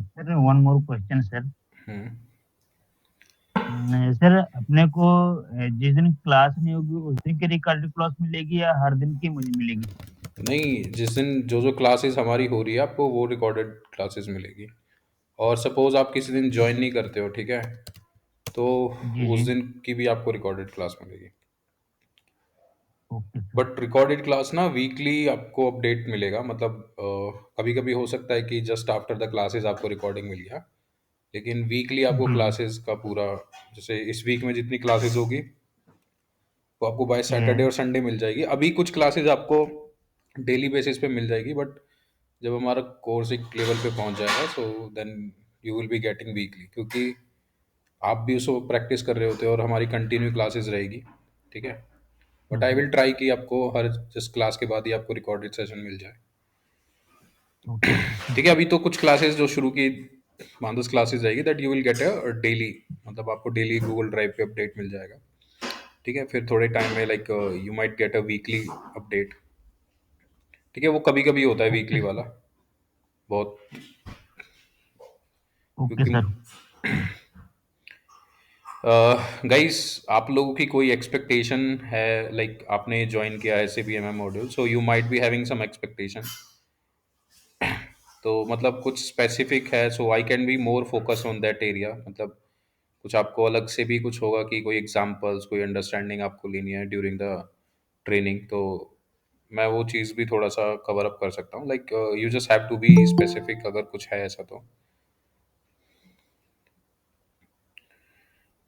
Sir, one more question sir. Hmm. Sir, अपने को जिस दिन क्लास नहीं होगी उस दिन की रिकॉर्डेड क्लास मिलेगी या हर दिन की मुझे मिलेगी? नहीं, जिस दिन जो जो क्लासेस हमारी हो रही है आपको वो रिकॉर्डेड क्लासेस मिलेगी। और सपोज आप किसी दिन ज्वाइन नहीं करते हो, ठीक है, तो जी उस जी। दिन की भी आपको रिकॉर्डेड क्लास मिलेगी। Okay sir. But recorded class ना वीकली आपको अपडेट मिलेगा, मतलब कभी कभी हो सकता है कि जस्ट आफ्टर द क्लासेस आपको रिकॉर्डिंग मिल गया, लेकिन वीकली आपको जी जी। क्लासेस का पूरा, जैसे इस वीक में जितनी क्लासेस होगी वो आपको बाय ठीक सैटरडे है। और संडे मिल जाएगी। अभी कुछ क्लासेस आपको डेली बेसिस पे मिल जाएगी, बट जब हमारा कोर्स एक लेवल पे पहुंच जाएगा so then you will be getting weekly, क्योंकि आप भी उसको प्रैक्टिस कर रहे होते हो और हमारी कंटिन्यू क्लासेस रहेगी, ठीक है। But I okay. Will try कि आपको हर जिस क्लास के बाद ही आपको रिकॉर्डेड सेशन मिल जाए। Okay sir. ठीक है, अभी तो कुछ क्लासेस जो शुरू की 5-10 क्लासेस रहेगी that you will get a daily, मतलब आपको डेली गूगल ड्राइव पे अपडेट मिल जाएगा। ठीक है, फिर थोड़े टाइम में like you might get a weekly update. ठीक है, वो कभी कभी होता है वीकली ओके वाला, बहुत, ओके क्योंकि सर। गाइस आप लोगों की कोई एक्सपेक्टेशन है, लाइक आपने ज्वाइन किया है CPMM module, so you might be having some expectation. तो मतलब कुछ स्पेसिफिक है, so I can be more focus on that area, मतलब कुछ आपको अलग से भी कुछ होगा कि कोई एग्जांपल्स, कोई अंडरस्टैंडिंग आपको लेनी है ड्यूरिंग द ट्रेनिंग, तो मैं वो चीज़ भी थोड़ा सा कवर अप कर सकता हूँ, like you just have to be specific अगर कुछ है ऐसा तो।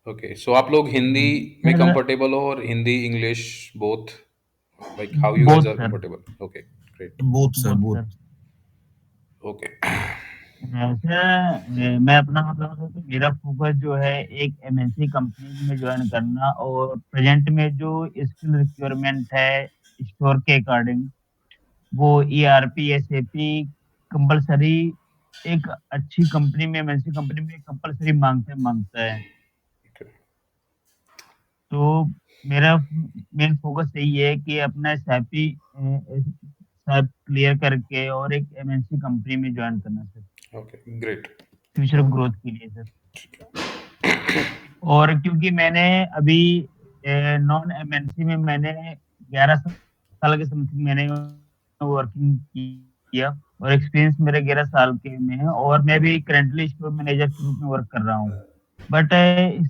ओके, सो आप लोग हिंदी में सर, कंफर्टेबल हो और Hindi English both, like how you guys both are sir. Comfortable? Okay, great. Both sir, both both. Sir. Okay. Sir, मैं अपना मतलब तो मेरा फोकस जो है एक एमएनसी कंपनी में ज्वाइन करना, और प्रेजेंट में जो स्किल रिक्वायरमेंट है स्टोर के अकॉर्डिंग, वो ईआरपी एसएपी कंपलसरी एक अच्छी कंपनी में, एमएनसी कंपनी में कंपलसरी मांगता है। तो मेरा मेन फोकस यही है कि अपना सैपी सैप क्लियर करके और एक एमएनसी कंपनी में ज्वाइन करना sir, okay, great. Future growth के लिए सर। और क्योंकि मैंने अभी नॉन एमएनसी में मैंने 11 साल के समथिंग मैंने वर्किंग किया, और एक्सपीरियंस मेरे 11 साल के में है, और मैं भी करंटली स्टोर मैनेजर के रूप में वर्क कर रहा हूँ। बट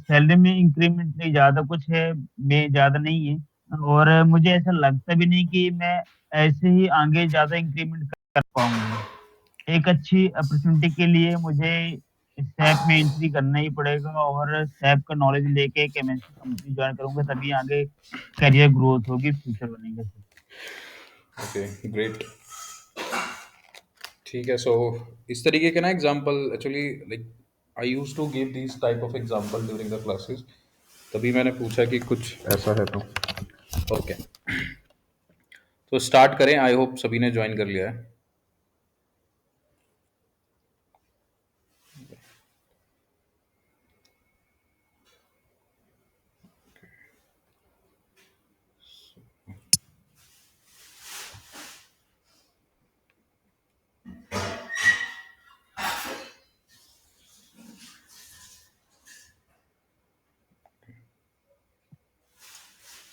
सैलरी में इंक्रीमेंट नहीं ज्यादा कुछ है, में ज्यादा नहीं है, और मुझे ऐसा लगता भी नहीं कि मैं ऐसे ही आगे ज्यादा इंक्रीमेंट कर पाऊंगा। एक अच्छी अपॉर्चुनिटी के लिए मुझे सैप में एंट्री करना ही पड़ेगा, और सैप का नॉलेज लेके एक एमएनसी कंपनी ज्वाइन करूंगा, तभी आगे करियर ग्रोथ होगी, फ्यूचर बनेगा सर। Okay, great. ठीक है, सो इस तरीके के ना example actually, like I use to give these type of example during the classes, तभी मैंने पूछा कि कुछ ऐसा है तो। ओके, तो स्टार्ट करें, आई होप सभी ने ज्वाइन कर लिया है।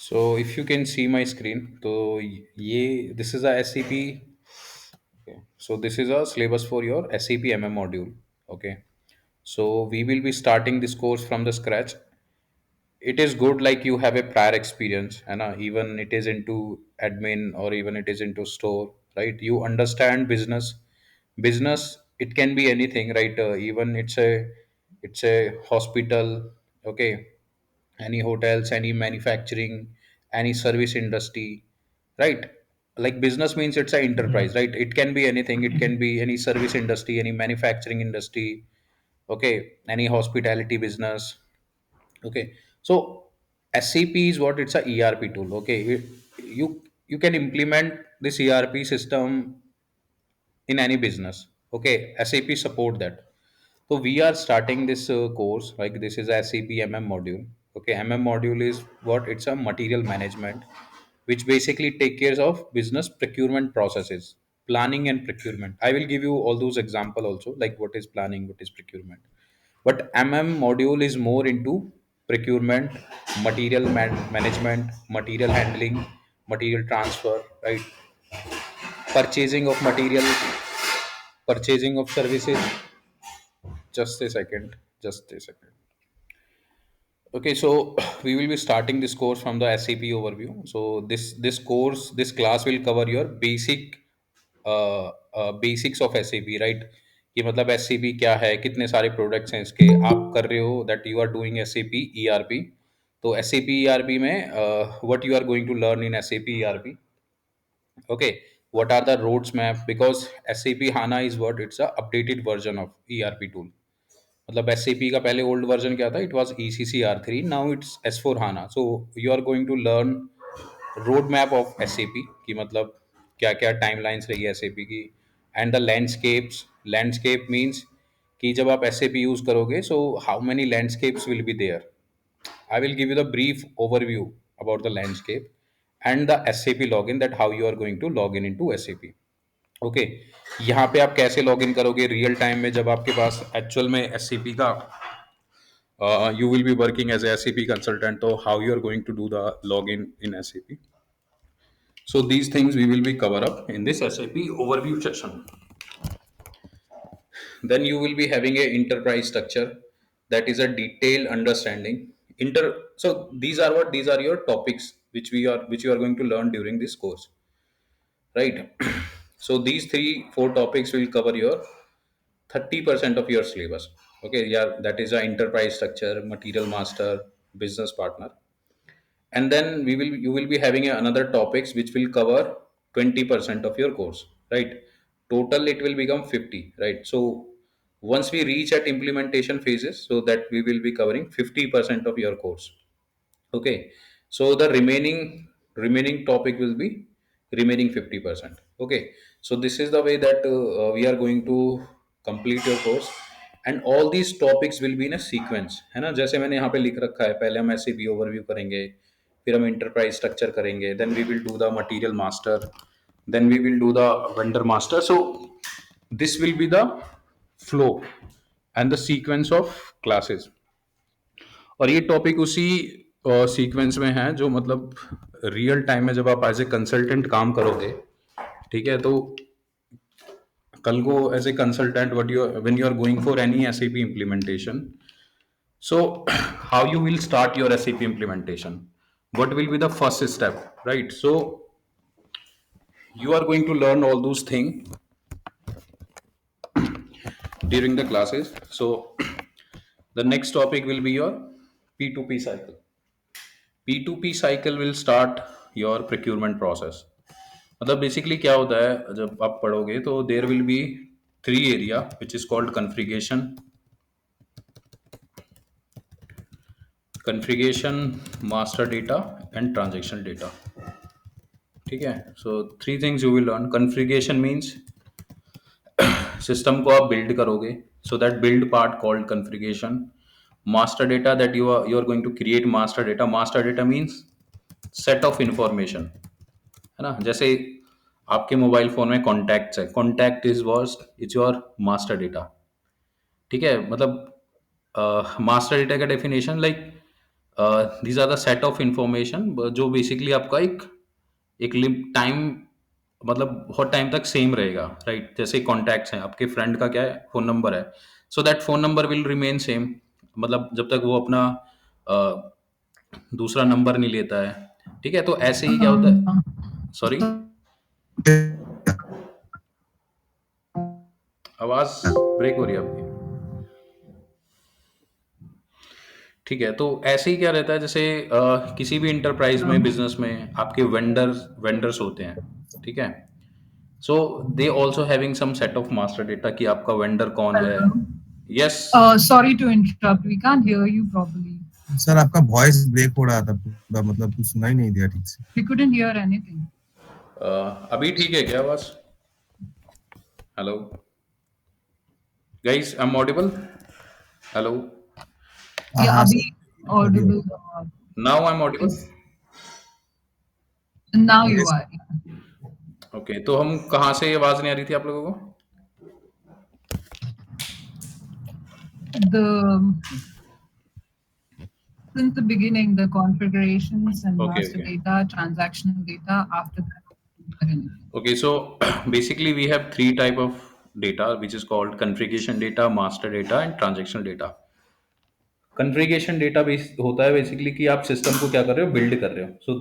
So if you can see my screen, तो ये this is a SCP। So this is a syllabus for your SAP MM module. Okay. So we will be starting this course from the scratch. It is good like you have a prior experience, and even it is into admin or even it is into store, right? You understand business. Business, it can be anything, right? Even it's a hospital, okay, any hotels, any manufacturing, any service industry, right? Like business means it's an जी enterprise, right? It can be anything, it can be any service industry, any manufacturing industry, okay, any hospitality business, okay. So SAP is what, it's a ERP tool, okay. You can implement this ERP system in any business, okay. SAP support that. So we are starting this course, like this is a SAP MM module. Okay, MM module is what? It's a material management, which basically take care of business procurement processes. planning and procurement. I will give you all those example also, like what is planning, what is procurement. But module is more into procurement, management, material handling, material transfer, right? Purchasing of material, purchasing of services. Just a second. Just a second. Okay, so we will be starting this course from the SAP overview. So this course, this class will cover your basics of SAP, right? कि मतलब SAP क्या है, कितने सारे products हैं इसके, आप कर रहे हो, that you are doing SAP ERP. तो SAP ERP में what you are going to learn in SAP ERP. Okay, what are the roads map? Because SAP HANA is what, it's a updated version of ERP tool. मतलब S का पहले old version क्या था, it was ECC R3, now it's S4 HANA. So you are going to learn road map of SAP कि मतलब क्या क्या time lines रही है SAP की, एंड द लैंडस्केप मीन्स कि जब आप SAP यूज करोगे, so how many landscapes will be there. I will give you the brief overview about the landscape and the SAP login, that how you are going to log in into SAP. Okay, यहाँ पे आप कैसे log in करोगे real time में जब आपके पास actual में SAP का, you will be working as a SAP consultant, so how you are going to do the login in SAP. So these things we will be cover up in this SAP overview session. Then you will be having a enterprise structure, that is a detailed understanding. So these are what, these are your topics which you are going to learn during this course, right? So these 3 4 topics will cover your 30% of your syllabus. Okay, yeah, that is a enterprise structure, material master, business partner. And then you will be having another topics which will cover 20% of your course, right? Total it will become 50, right? So once we reach at implementation phases, so that we will be covering 50% of your course. Okay, so the remaining topic will be remaining 50%. Okay, so this is the way that we are going to complete your course, and all these topics will be in a sequence, है ना? जैसे मैंने यहाँ पे लिख रखा है, पहले हम SAP ओवरव्यू करेंगे, फिर हम enterprise structure करेंगे, then we will do the material master, then we will do the vendor master. So this will be the flow and the sequence of classes. और ये टॉपिक उसी सीक्वेंस में है जो मतलब रियल टाइम में जब आप एज ए कंसल्टेंट काम करोगे, ठीक है? तो कल को as a consultant what you when you are going for any SAP implementation, so how you will start your SAP implementation, what will be the first step, right? So you are going to learn all those things during the classes. So the next topic will be your P2P cycle. P2P cycle will start your procurement process. मतलब basically क्या होता है, जब आप पढ़ोगे तो there will be 3 area which is called configuration, master data and transaction data. ठीक है, so 3 things you will learn. Configuration means system को आप बिल्ड करोगे, so that build part called configuration. Master data, that you are going to create master data. Master data means set of information, है ना? जैसे आपके mobile phone में contacts है, contact is was it's your master data. ठीक है, मतलब master data का definition like these are the set of information जो बेसिकली आपका एक एक टाइम, मतलब बहुत टाइम तक सेम रहेगा, राइट? जैसे कॉन्टैक्ट्स हैं, आपके फ्रेंड का क्या है, फोन नंबर है, so that phone number will remain same, मतलब जब तक वो अपना दूसरा नंबर नहीं लेता है. ठीक है, तो ऐसे ही क्या होता है, सॉरी आवाज ब्रेक हो रही है आपकी. ठीक है, तो ऐसे ही क्या रहता है, जैसे किसी भी इंटरप्राइज में, बिजनेस में आपके वेंडर्स होते हैं. ठीक है, so they also having some set of master data कि आपका वेंडर कौन है. Hello. यस. Sorry to interrupt. We can't hear you properly. Sir आपका वॉइस ब्रेक हो रहा था पूरा, मतलब कुछ सुनाई नहीं दिया ठीक से. We couldn't hear anything. अभी ठीक है क्या आवाज? Hello guys, I am audible? Hello, Yeah, हाँ Abhi sir. audible. Now I am audible? Now Yes. you are. Okay, तो हम कहाँ से आवाज नहीं आ रही थी आप लोगों को? The since the beginning, the configurations and okay master okay data, transactional data. After that, anything. okay, so basically we have three type of data which is called configuration data, master data and transactional data. Configuration data base होता है basically कि आप system को क्या कर रहे हो, build कर रहे हो. So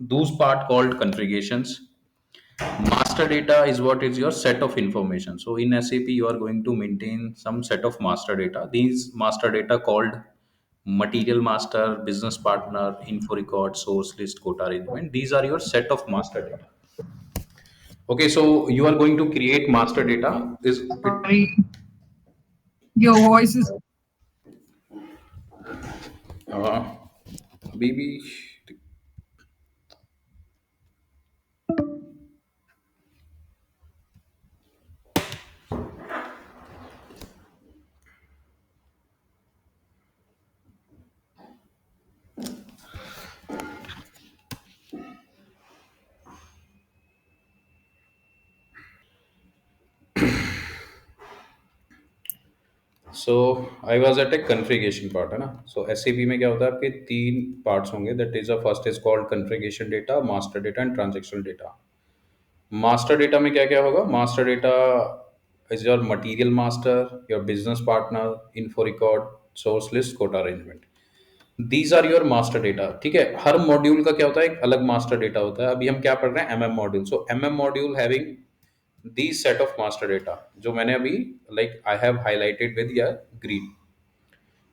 this part called configurations. Master data is what is your set of information. So in SAP, you are going to maintain some set of master data. These master data called material master, business partner, info record, source list, quota arrangement. These are your set of master data. Okay, so you are going to create master data. Is it? Sorry, your voice is Uh, BB. So I was at A configuration part है ना. सो S में क्या होता है, आपके तीन parts होंगे. That is a first is called configuration data, master data and transactional data. Master data में क्या क्या होगा? Master data is your material master, your business partner, info record, source list, quota arrangement. These are your master data. ठीक है, हर module का क्या होता है, एक अलग मास्टर डेटा होता है. अभी हम क्या पढ़ रहे हैं, MM module. So MM module having these set of master data जो मैंने अभी like I have highlighted with या green.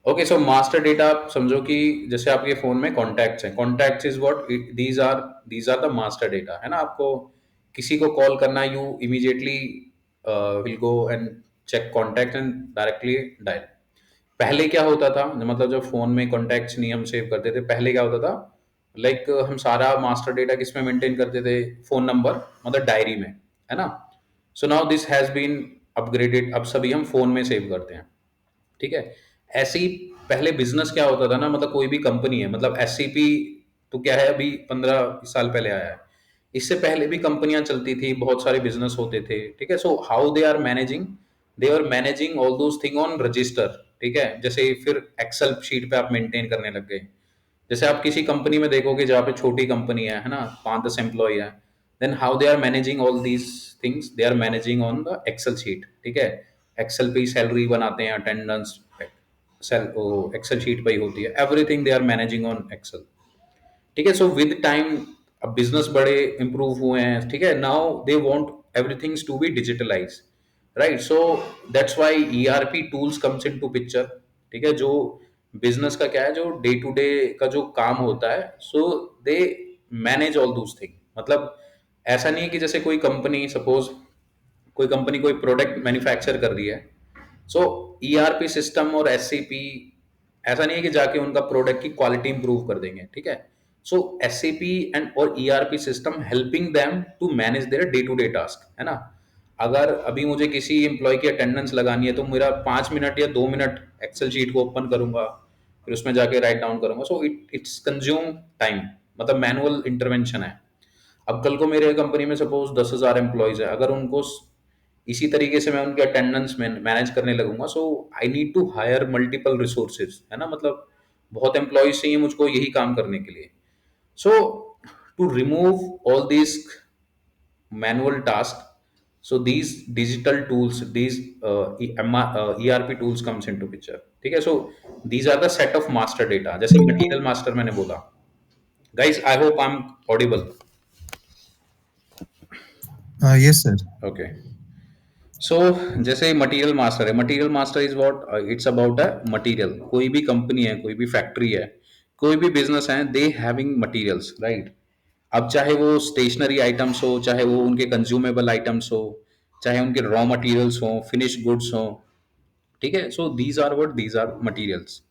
Okay, so master data आप समझो कि जैसे आपके फोन में कॉन्टैक्ट्स हैं. Contacts is what, these are the master data है ना. आपको किसी को कॉल करना, you immediately will go and check contact and directly dial. पहले क्या होता था, मतलब जब फोन में कॉन्टैक्ट्स नहीं हम सेव करते थे, पहले क्या होता था, लाइक हम सारा मास्टर डेटा किस में मेंटेन करते थे, फोन नंबर, मतलब डायरी में, है ना. So now this has been upgraded. अब सभी हम फोन में सेव करते हैं. ठीक है. ऐसे ही पहले बिजनेस क्या होता था ना, मतलब कोई भी कंपनी है, मतलब एससीपी तो क्या है, अभी 15 साल पहले आया है. इससे पहले भी कंपनियां चलती थी, बहुत सारे बिजनेस होते थे. ठीक है. So how they are managing, they are managing all those thing on register. ठीक है. जैसे फिर एक्सेल शीट पे आप मेंटेन करने लग गए. जैसे आप किसी कंपनी में देखोगे जहाँ पे छोटी कंपनी है ना, 5-10 एम्प्लॉय है, then how they are managing all these things, they are managing on the Excel sheet. ठीक है. एक्सेल पे ही सैलरी बनाते हैं, अटेंडेंस सेल एक्सेल शीट पे ही होती है, everything they are managing on Excel. ठीक है. सो विद टाइम अब बिजनेस बड़े इंप्रूव हुए हैं. ठीक है. Now they want everythings to be digitalize, right. So that's why ERP tools comes into picture. ठीक है. जो बिजनेस का क्या है, जो डे टू डे का जो काम होता है, so they manage all those thing. मतलब ऐसा नहीं है कि जैसे कोई कंपनी, सपोज कोई कंपनी कोई प्रोडक्ट मैन्युफैक्चर कर रही है, सो ईआरपी सिस्टम और एससीपी ऐसा नहीं है कि जाके उनका प्रोडक्ट की क्वालिटी इंप्रूव कर देंगे. ठीक है. सो एससीपी एंड और ERP system helping them to manage their day to day task, है ना. अगर अभी मुझे किसी एम्प्लॉय की अटेंडेंस लगानी है, तो मेरा 5 मिनट या 2 मिनट एक्सेल शीट को ओपन करूंगा, फिर उसमें जाके राइट डाउन करूंगा. सो इट्स कंज्यूम टाइम, मतलब मैनुअल इंटरवेंशन है. अब कल को मेरे कंपनी में सपोज 10,000 एम्प्लॉयज है, अगर उनको इसी तरीके से मैं उनके अटेंडेंस में मैनेज करने लगूंगा, so I need to hire multiple resources, है ना. मतलब बहुत एम्प्लॉयज चाहिए मुझको यही काम करने के लिए. So to remove all these manual task, so these digital tools, these ERP tools comes into picture. ठीक है. so these are the set of master data. जैसे material master मैंने बोला. guys, I hope I'm audible. Yes, sir. Okay. सो जैसे material master है, material master is what, it's about a material. कोई भी company है, कोई भी फैक्ट्री है, कोई भी बिजनेस है, दे हैविंग मटेरियल्स, राइट. अब चाहे वो स्टेशनरी आइटम्स हो, चाहे वो उनके कंज्यूमेबल आइटम्स हो, चाहे उनके रॉ मटेरियल्स हो, फिनिश गुड्स हो. ठीक है. So these are materials.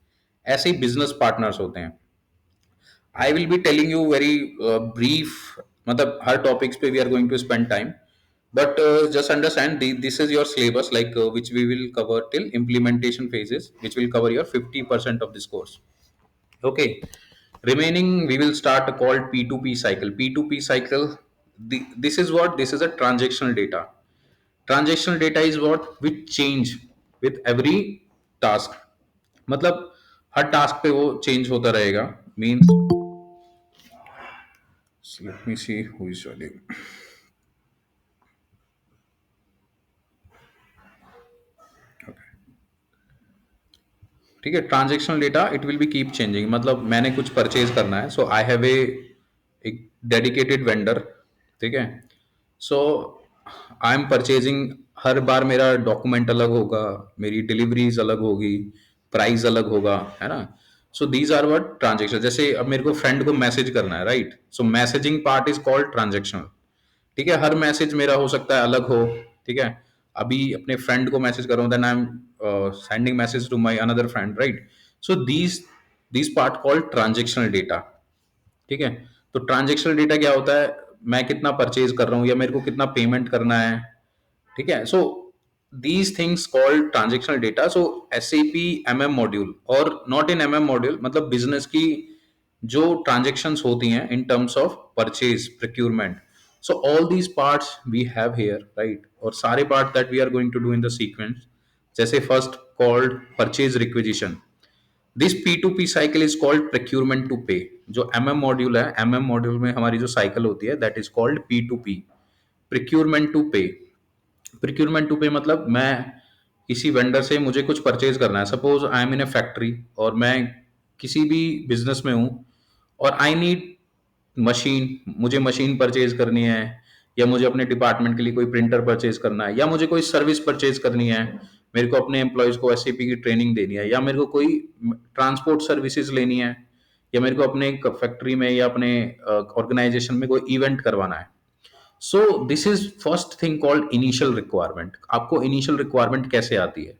ऐसे ही बिजनेस पार्टनर्स होते हैं. I will be telling you very brief, मतलब हर टॉपिक्स पे we are going to spend time. But just understand, this is your syllabus, like which we will cover till implementation phases, which will cover your 50% of this course. Okay. Remaining, we will start a called P2P cycle. P2P cycle, this is what, this is a transactional data. Transactional data is what which change with every task. मतलब हर task पे वो change होता रहेगा, means let me see who is joining. ठीक है, transactional data it will be keep changing, मतलब मैंने कुछ परचेज करना है, सो आई हैव ए एक डेडिकेटेड वेंडर, ठीक है, सो आई एम परचेजिंग, हर बार मेरा डॉक्यूमेंट अलग होगा, मेरी डिलीवरीज अलग होगी, प्राइस अलग होगा, है ना. So these are what transaction. जैसे अब मेरे को फ्रेंड को मैसेज करना है, right, so messaging part is called transactional. ठीक है, हर मैसेज मेरा हो सकता है अलग हो. ठीक है, अभी अपने फ्रेंड को मैसेज कर रहा हूँ, then I am sending message to my another friend, right. So these part called transactional data. ठीक है, तो ट्रांजेक्शनल डेटा क्या होता है, मैं कितना परचेज कर रहा हूँ या मेरे को कितना पेमेंट करना है. ठीक है, so these things called transactional data. So SAP MM module और नॉट इन MM मॉड्यूल, मतलब बिजनेस की जो ट्रांजेक्शन्स होती हैं in terms of purchase, procurement, so all these parts we have here, right. और सारे part that we are going to do in the sequence, जैसे first called purchase requisition. This P2P cycle is called procurement to pay. जो MM module है, MM module में हमारी जो cycle होती है that is called P2P, procurement to pay. Procurement to pay मतलब मैं किसी वेंडर से मुझे कुछ परचेज करना है, suppose I M in A factory और मैं किसी भी बिजनेस में हूँ और आई नीड मशीन, मुझे मशीन परचेज करनी है, या मुझे अपने डिपार्टमेंट के लिए कोई प्रिंटर परचेज करना है, या मुझे कोई सर्विस परचेज करनी है, मेरे को अपने एम्प्लॉयज को एसएपी की ट्रेनिंग देनी है, या मेरे को कोई ट्रांसपोर्ट सर्विसेज लेनी है, या मेरे को अपने फैक्ट्री में या अपने ऑर्गेनाइजेशन में कोई इवेंट करवाना है. So this is first thing called initial requirement. आपको इनिशियल रिक्वायरमेंट कैसे आती है,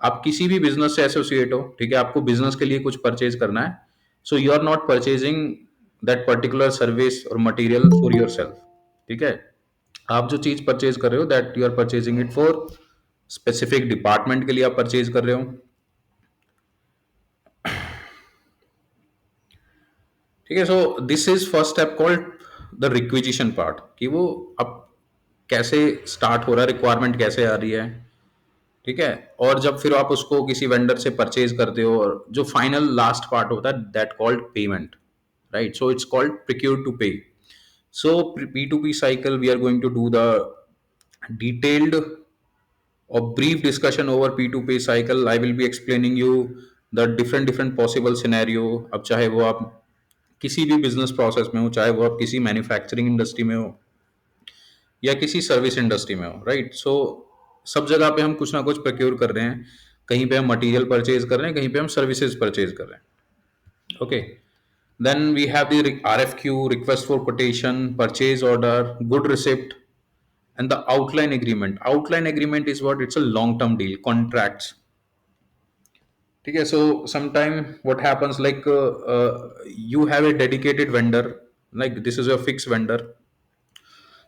आप किसी भी बिजनेस से एसोसिएट हो, ठीक है, आपको बिजनेस के लिए कुछ परचेज करना है, so you are not purchasing that particular service और मटेरियल फॉर योर सेल्फ. ठीक है, आप जो चीज परचेज कर रहे हो that you are purchasing it for specific department के लिए आप परचेज कर रहे हो. ठीक है, so this is first step called the requisition part, कि वो अब कैसे स्टार्ट हो रहा है, रिक्वायरमेंट कैसे आ रही है. ठीक है, और जब फिर आप उसको किसी वेंडर से परचेज करते हो, और जो फाइनल लास्ट पार्ट होता है that called payment, right. So it's called procure to pay. So P2P cycle we are going to do the detailed or brief discussion over P2P cycle. I will be explaining you the different possible scenario. अब चाहे वो आप किसी भी business process में हो, चाहे वो आप किसी मैन्युफैक्चरिंग इंडस्ट्री में हो या किसी सर्विस इंडस्ट्री में हो, राइट. सो सब जगह पे हम कुछ ना कुछ प्रोक्योर कर रहे हैं, कहीं पे हम मटेरियल परचेज कर रहे हैं, कहीं पे हम सर्विसेज परचेज कर रहे हैं. Okay, then we have the RFQ, request for quotation, purchase order, good receipt, and the outline agreement. Outline agreement is what, it's a long term deal, contracts. ठीक है, so sometime what happens like you have a dedicated vendor, like this is a fixed vendor.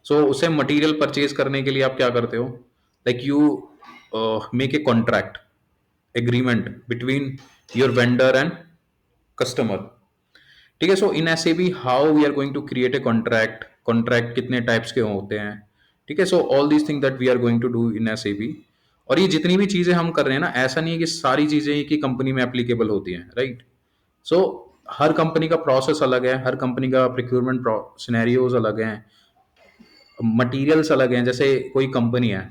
So उसे material purchase करने के लिए आप क्या करते हो, like you make a contract agreement between your vendor and customer. ठीक है, so in SAP how we are going to create a contract, contract कितने टाइप्स के होते हैं. ठीक है, so all these thing that we are going to do in SAP. और ये जितनी भी चीजें हम कर रहे हैं ना, ऐसा नहीं है कि सारी चीजें एक ही कंपनी में एप्लीकेबल होती हैं, राइट. सो हर कंपनी का प्रोसेस अलग है, हर कंपनी का प्रोक्योरमेंट सिनेरियोज अलग हैं, मटेरियल्स अलग हैं. जैसे कोई कंपनी है,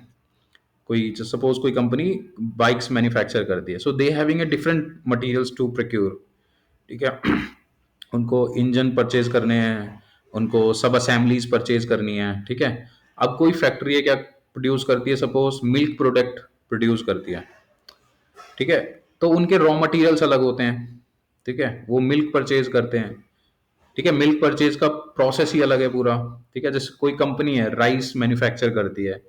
कोई सपोज कोई कंपनी बाइक्स मैन्युफैक्चर करती है, so they having a different materials to procure. ठीक है, उनको इंजन परचेज करने हैं, उनको सब असेंबलीज परचेज करनी है. ठीक है, अब कोई फैक्ट्री है क्या प्रोड्यूस करती है, सपोज मिल्क प्रोडक्ट प्रोड्यूस करती है. ठीक है, तो उनके रॉ मटेरियल्स अलग होते हैं. ठीक है, वो मिल्क परचेज करते हैं. ठीक है, मिल्क परचेज का प्रोसेस ही अलग है पूरा. ठीक है, जैसे कोई कंपनी है राइस मैन्युफैक्चर करती है,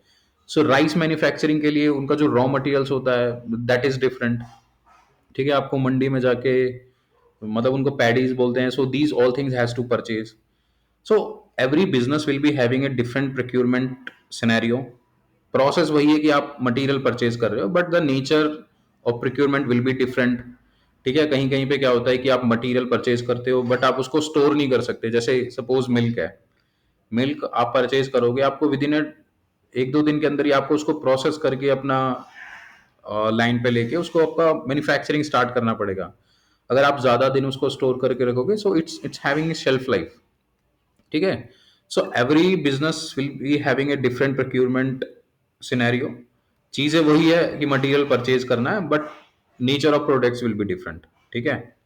सो राइस मैन्युफैक्चरिंग के लिए उनका जो रॉ मटेरियल्स होता है दैट इज डिफरेंट. ठीक है, आपको मंडी में जाके, मतलब उनको पैडीज बोलते हैं, so these all things has to purchase. So every business will be having a different procurement scenario. Process वही है कि आप मटेरियल परचेज कर रहे हो, but the nature of procurement will be different. ठीक है, कहीं कहीं पे क्या होता है कि आप मटेरियल परचेज करते हो बट आप उसको स्टोर नहीं कर सकते. जैसे सपोज मिल्क है, मिल्क आप परचेज करोगे, आपको विद इन 1-2 दिन के अंदर ही आपको उसको प्रोसेस करके अपना लाइन पे लेके उसको आपका मैन्युफैक्चरिंग स्टार्ट करना पड़ेगा। अगर आप ज़्यादा दिन उसको स्टोर करके रखोगे, so it's having a shelf life. ठीक है? सो every business will be having a different procurement scenario. चीज़ें वही है कि मटेरियल परचेज करना है, but nature of products will be different. ठीक है?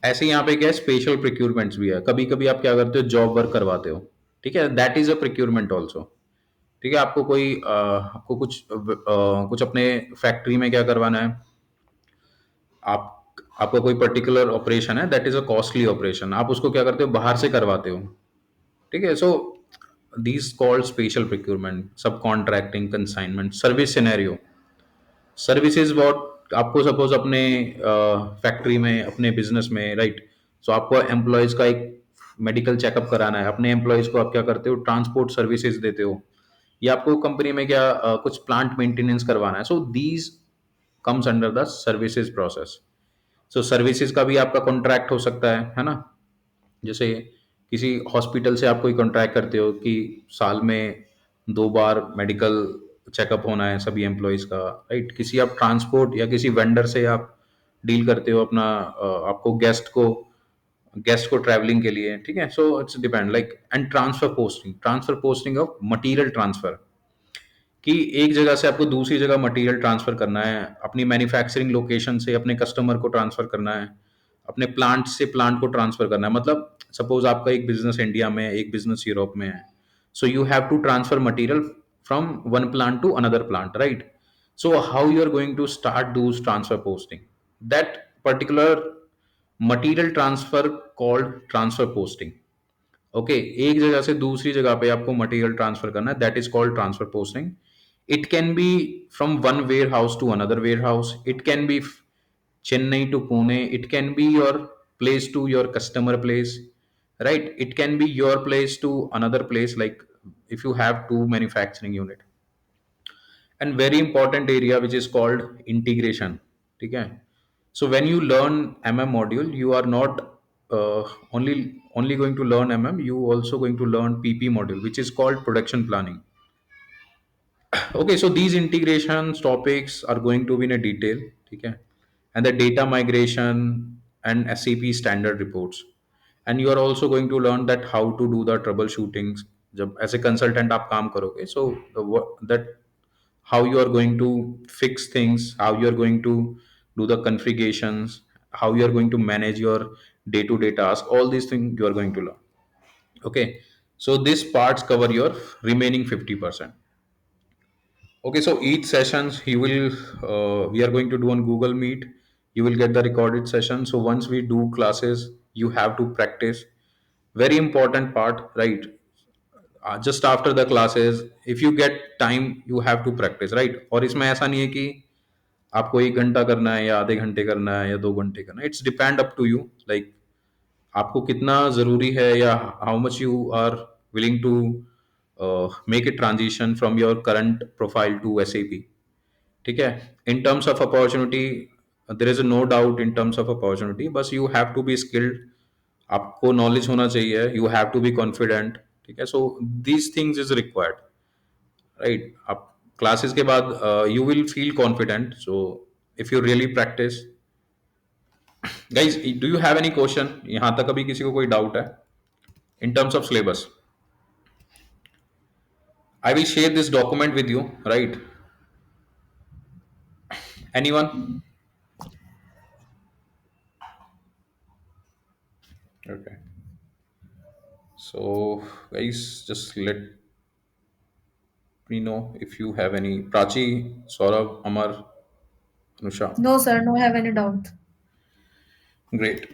ऐसे यहाँ पे क्या है, स्पेशल प्रोक्यूरमेंट्स भी है। कभी कभी आप क्या करते हो, जॉब वर्क करवाते हो। ठीक है, that is a procurement also. ठीक है, आपको कोई आपको कुछ अपने फैक्ट्री में क्या करवाना है, आप आपका कोई पर्टिकुलर ऑपरेशन है, that is a costly operation, आप उसको क्या करते हो, बाहर से करवाते हो। ठीक है, so these called special procurement, subcontracting, consignment, service scenario. Services बहुत, आपको सपोज अपने फैक्ट्री में, अपने बिजनेस में, राइट, सो आपको एम्प्लॉयज का एक मेडिकल चेकअप कराना है, अपने एम्प्लॉयज को आप क्या करते हो, ट्रांसपोर्ट सर्विसेज देते हो, या आपको कंपनी में क्या कुछ प्लांट मेंटेनेंस करवाना है। So these comes under the services process. So services का भी आपका कॉन्ट्रैक्ट हो सकता है ना। जैसे किसी हॉस्पिटल से आप कोई कॉन्ट्रैक्ट करते हो कि साल में 2 बार मेडिकल चेकअप होना है सभी एम्प्लॉयज का, राइट। किसी आप ट्रांसपोर्ट या किसी वेंडर से आप डील करते हो अपना आपको गेस्ट को ट्रैवलिंग के लिए। ठीक है, so it's depend like, and transfer posting of material transfer, कि एक जगह से आपको दूसरी जगह मटेरियल ट्रांसफर करना है, अपनी मैन्युफैक्चरिंग लोकेशन से अपने कस्टमर को ट्रांसफर करना है, अपने प्लांट से प्लांट को ट्रांसफर करना है। मतलब सपोज आपका एक बिजनेस इंडिया में है, एक बिजनेस यूरोप में है, so you have to transfer material from one plant to another plant, right. So how you are going to start this transfer posting, that particular material transfer called transfer posting. Okay, एक जगह से दूसरी जगह पे आपको material transfer करना है, that is called transfer posting. It can be from one warehouse to another warehouse, it can be Chennai to Pune, it can be your place to your customer place, right? It can be your place to another place, like if you have two manufacturing unit. And very important area which is called integration. Okay. So when you learn MM module, you are not only going to learn MM, you also going to learn PP module, which is called production planning. Okay, so these integrations topics are going to be in a detail. Okay, and the data migration and SAP standard reports, and you are also going to learn that how to do the troubleshootings जब as a consultant आप काम करोगे, so that how you are going to fix things, how you are going to do the configurations, how you are going to manage your day-to-day task, all these things you are going to learn. Okay, so these parts cover your remaining 50%. Okay, so each sessions you will we are going to do on Google Meet. You will get the recorded session. So once we do classes, you have to practice. Very important part, right? Just after the classes, if you get time, you have to practice, right? और इसमें ऐसा नहीं है कि आपको 1 घंटा करना है या आधे घंटे करना है या 2 घंटे करना है। It's depend up to you, like आपको कितना ज़रूरी है, या how much you are willing to make a transition from your current profile to SAP। ठीक है, in terms of opportunity there is no doubt, in terms of opportunity बस you have to be skilled, आपको knowledge होना चाहिए, you have to be confident. ठीक है, so these things is required, right. आप classes के बाद you will feel confident, so if you really practice. Guys, do you have any question, यहाँ तक अभी किसी को कोई डाउट है in terms of syllabus? I will share this document with you, right? Anyone? Okay. So, guys, just let me know if you have any. Prachi, Saurabh, Amar, Anusha. No, sir, no have any doubt. Great.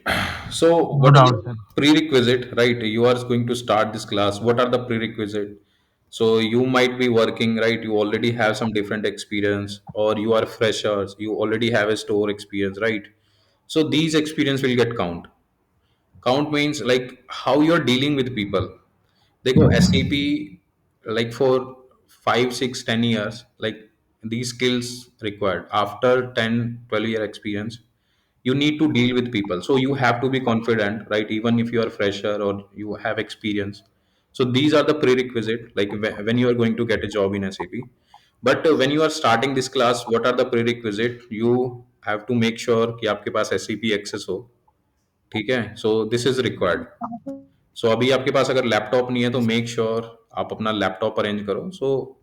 So, No what are doubt, the sir. prerequisite, right? You are going to start this class. What are the prerequisite? So, you might be working, right? You already have some different experience, or you are freshers. You already have a store experience, right? So, these experience will get count. Count means like how you're dealing with people. देखो SAP, like for 5 6 10 years, like these skills required after 10 12 year experience, you need to deal with people, so you have to be confident, right? Even if you are fresher or you have experience, So these are the prerequisite, like when you are going to get a job in SAP. But when you are starting this class, what are the prerequisite? You have to make sure कि आपके पास SAP access हो, ठीक है? So this is required. So अभी आपके पास अगर laptop नहीं है तो मेक श्योर आप अपना लैपटॉप अरेंज करो. So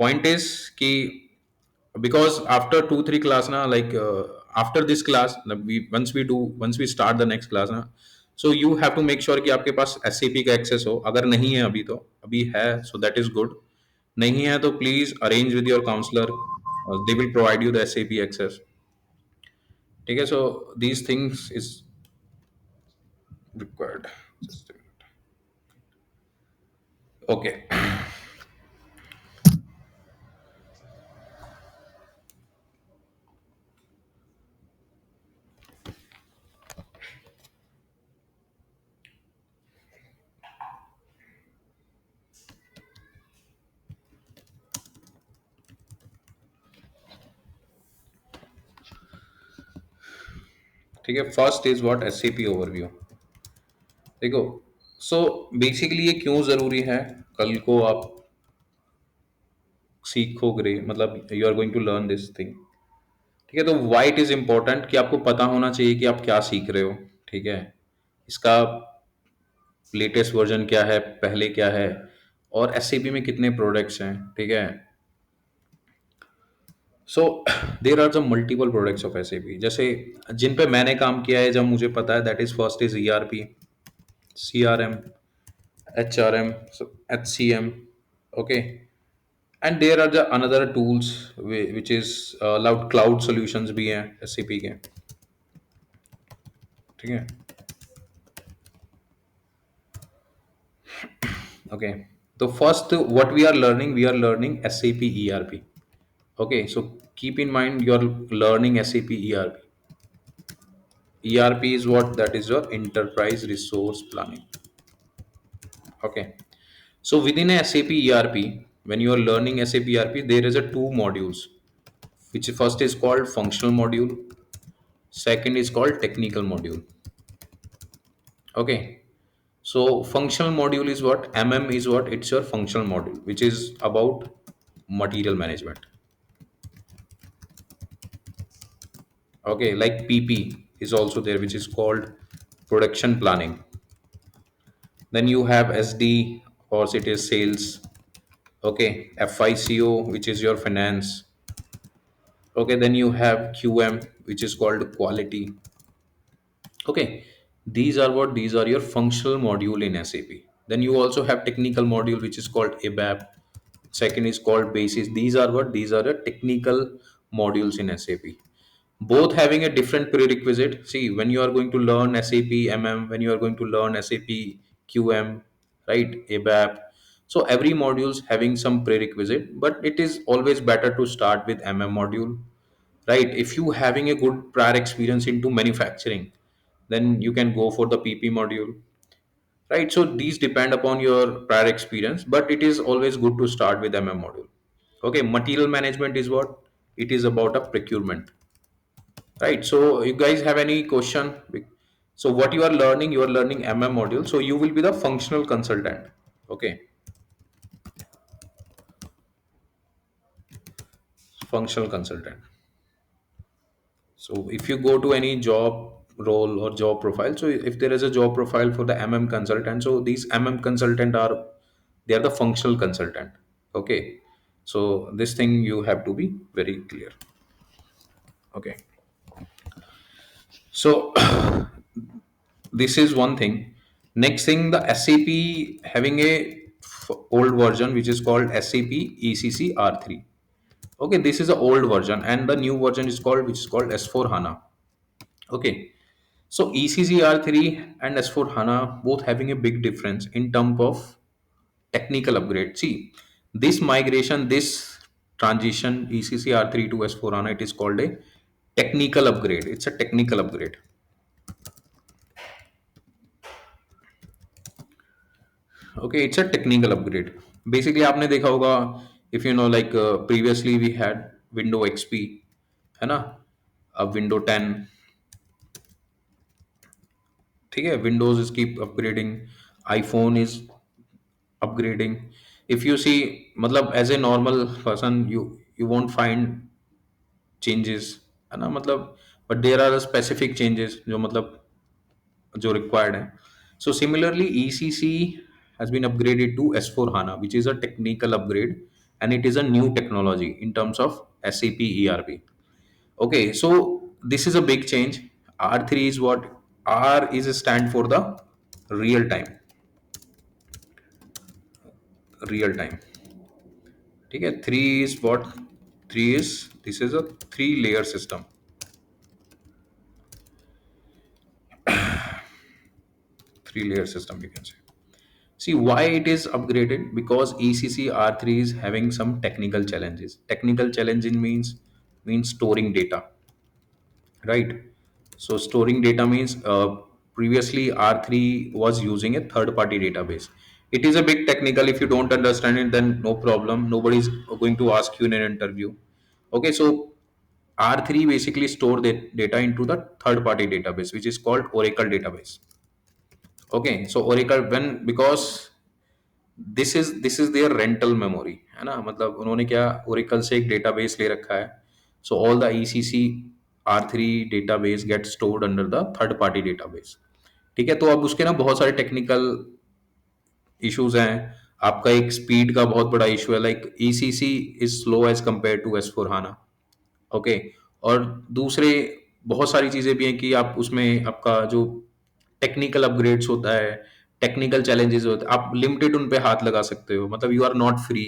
point is कि because after 2 3 class na, like after this class we once we start the next class na, so you have to make sure कि आपके पास SAP का एक्सेस हो. अगर नहीं है अभी तो अभी है, so that is good. नहीं है तो please arrange with your counsellor, they will provide you the SAP access. ठीक है, so these things is required. Okay. ठीक है, first is what SAP overview. देखो, सो बेसिकली ये क्यों जरूरी है, कल को आप सीखोगे, मतलब you are going to learn this thing. ठीक है, तो वाई इट इज इंपॉर्टेंट कि आपको पता होना चाहिए कि आप क्या सीख रहे हो. ठीक है, इसका लेटेस्ट वर्जन क्या है, पहले क्या है, और SAP में कितने प्रोडक्ट्स हैं. ठीक है, so there are the multiple products of SAP. जैसे जिन पे मैंने काम किया है, जब मुझे पता है, that is first is ERP, CRM, HRM, HCM. Okay, and there are the another tools which is cloud solutions भी हैं SAP के. ठीक है, ओके. तो first what we are learning SAP ERP. Okay, so keep in mind you're learning SAP ERP. ERP is what? That is your enterprise resource planning. Okay, so within a SAP ERP, when you are learning SAP ERP, there is a two modules, which first is called functional module, second is called technical module. Okay, so functional module is what? Is what? It's your functional module, which is about material management. Okay, like PP is also there, which is called production planning. Then you have SD, of course it is sales. Okay, FICO, which is your finance. Okay, then you have QM, which is called quality. Okay, these are your functional module in SAP. Then you also have technical module, which is called ABAP. Second is called basis. These are the technical modules in SAP, both having a different prerequisite. See, when you are going to learn SAP when you are going to learn SAP QM, right, ABAP, so every modules having some prerequisite, but it is always better to start with module, right? If you having a good prior experience into manufacturing, then you can go for the PP module, right? So these depend upon your prior experience, but it is always good to start with module. Okay, material management is what? It is about a procurement. Right. So you guys have any question? So what you are learning module. So you will be the functional consultant. Okay. Functional consultant. So if you go to any job role or job profile, so if there is a job profile for the consultant, so these consultant they are the functional consultant. Okay. So this thing you have to be very clear. Okay. So this is one thing. Next thing, the SAP having a old version which is called SAP ECC R3. Okay, this is the old version, and the new version is called which is called S4 HANA. Okay, so ECC R3 and S4 HANA both having a big difference in terms of technical upgrade. See, this migration, this transition ECC R3 to S4 HANA, it is called a technical upgrade. It's a technical upgrade. Okay, it's a technical upgrade. Basically आपने देखा होगा, if you know, like previously we had Window XP, है ना, अब Window 10. ठीक है, Windows is keep upgrading, iPhone is upgrading. If you see, मतलब as a normal person, you won't find changes, है ना, मतलब, but there are specific changes जो मतलब जो required है. So similarly, ECC has been upgraded to S4 HANA, which is a technical upgrade, and it is a new technology in terms of SAP ERP. Okay, so this is a big change. R3 is what? R is a stand for the real time. Real time. ठीक है. 3 is what? 3 is, this is a 3 layer system. 3 layer system, you can say. See why it is upgraded, because ECC R3 is having some technical challenges. Technical challenging means storing data, right? So storing data means, previously R3 was using a third party database. It is a big technical. If you don't understand it, then no problem. Nobody is going to ask you in an interview. Okay, so R3 basically store the data into the third party database, which is called Oracle database. Okay, so Oracle, when, because this is their rental memory, है ना, मतलब उन्होंने क्या, Oracle से एक database ले रखा है. So all the ECC R3 database get stored under the third party database. ठीक है, तो अब उसके ना बहुत सारे टेक्निकल इश्यूज हैं. आपका एक स्पीड का बहुत बड़ा इशू है, like ECC is slow as compare to S4 HANA. Okay, और दूसरे बहुत सारी चीजें भी हैं कि आप उसमें आपका जो टेक्निकल अपग्रेड्स होता है, टेक्निकल चैलेंजेस होते हैं, आप लिमिटेड उन पे हाथ लगा सकते हो, मतलब you are not free,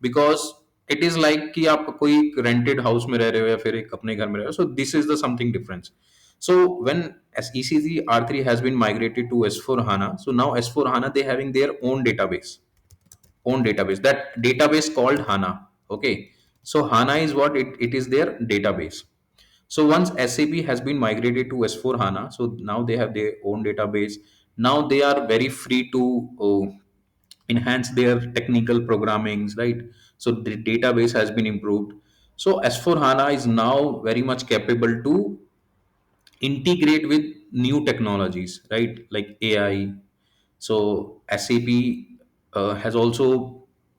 because it is like कि आप कोई रेंटेड हाउस में रह रहे हो या फिर एक अपने घर में रह रहे हो. सो this is the something difference. So when ECC R3 has been migrated to S4 HANA, so now S4 HANA they having their own database, that database called HANA. Okay, so HANA is what, it is their database. So once SAP has been migrated to S4 HANA, so now they have their own database. Now they are very free to enhance their technical programmings, right? So the database has been improved. So S4 HANA is now very much capable to integrate with new technologies, right? Like AI. So SAP has also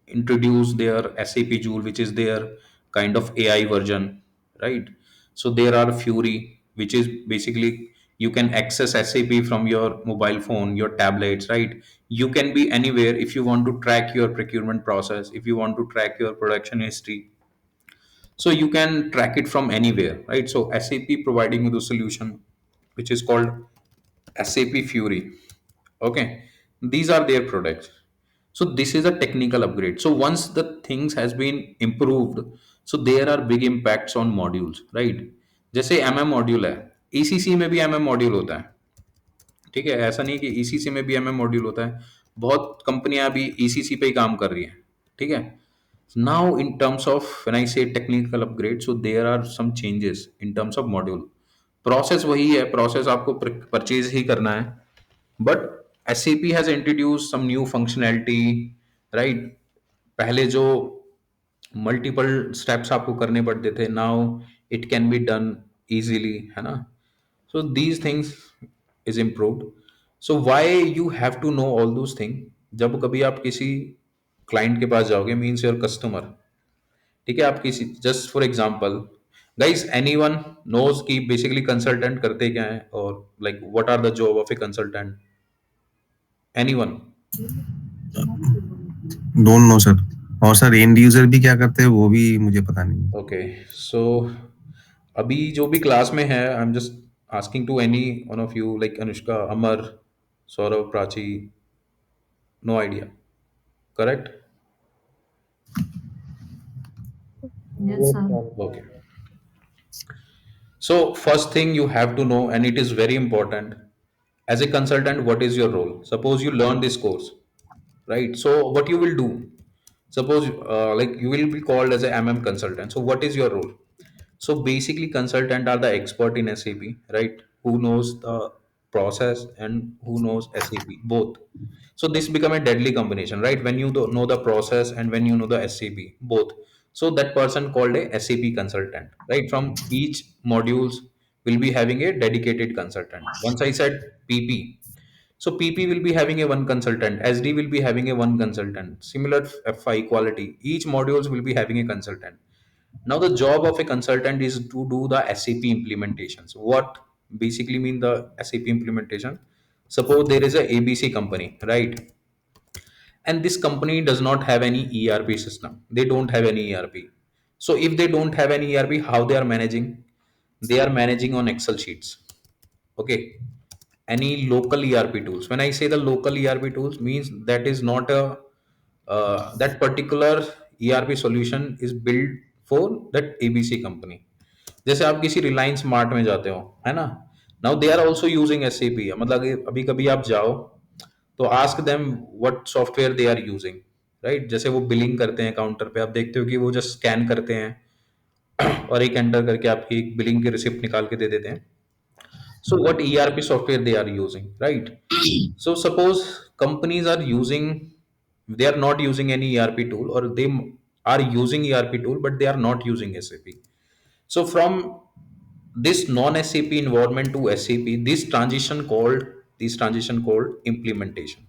introduced their SAP Joule, which is their kind of AI version, right? So there are Fury, which is basically you can access SAP from your mobile phone, your tablets, right? You can be anywhere if you want to track your procurement process, if you want to track your production history. So you can track it from anywhere, right? So SAP providing you the solution, which is called SAP Fury. Okay, these are their products. So this is a technical upgrade. So once the things has been improved, so there are big impacts on modules, right? जैसे MM module है, ECC में भी MM module होता है. ठीक है, ऐसा नहीं कि ECC में भी MM मॉड्यूल होता है. बहुत कंपनियां अभी ECC पे ही काम कर रही हैं. ठीक है. Now in terms of, when I say technical upgrade, so there are some changes in terms of module. Process वही है, प्रोसेस आपको परचेज ही करना है, but SAP has introduced some new functionality, right? पहले जो मल्टीपल स्टेप्स आपको करने पड़ते थे, now it can be done easily, है ना. So these things is improved. So why you have to know all those thing. जब कभी आप किसी क्लाइंट के पास जाओगे, मीन्स योर कस्टमर, ठीक है, आप किसी, just for example guys, anyone knows कि बेसिकली कंसल्टेंट करते क्या है, और like what are the job of a consultant, anyone? Don't know sir. और सर एंड यूजर भी क्या करते हैं वो भी मुझे पता नहीं. ओके, सो अभी जो भी क्लास में है, I am just asking to any one of you, like Anushka, Amar, Saurabh, Prachi, no idea, correct? Yes, sir. Okay. So first thing you have to know, and it is very important, as a consultant, what is your role? Suppose you learn this course, right? So what you will do? Suppose like you will be called as a MM consultant. So what is your role? So basically, consultant are the expert in SAP, right? Who knows the process and who knows SAP both. So this become a deadly combination, right? When you know the process and when you know the SAP both. So that person called a SAP consultant, right? From each modules will be having a dedicated consultant. Once I said PP, So PP will be having a one consultant, SD will be having a one consultant, similar FI quality, each modules will be having a consultant. Now the job of a consultant is to do the SAP implementations. What basically mean the SAP implementation? Suppose there is a ABC company, right? And this company does not have any ERP system, they don't have any ERP. So if they don't have any ERP, how they are managing? They are managing on Excel sheets. Okay. Any local ERP tools, when I say the local ERP tools, means that is not a that particular ERP solution is built for that ABC company. जैसे आप किसी Reliance smart में जाते हो, है ना? Now they are also using SAP. मतलब कि अभी कभी आप जाओ तो ask them what software they are using, right? जैसे वो बिलिंग करते हैं काउंटर पे, आप देखते हो कि वो जस्ट स्कैन करते हैं और एक एंटर करके आपकी बिलिंग की रिसिप्ट निकाल के दे देते हैं। So what ERP software they are using, right? So suppose companies are using, they are not using any ERP tool, or they are using ERP tool but they are not using SAP. So from this non-SAP environment to SAP, this transition called implementation.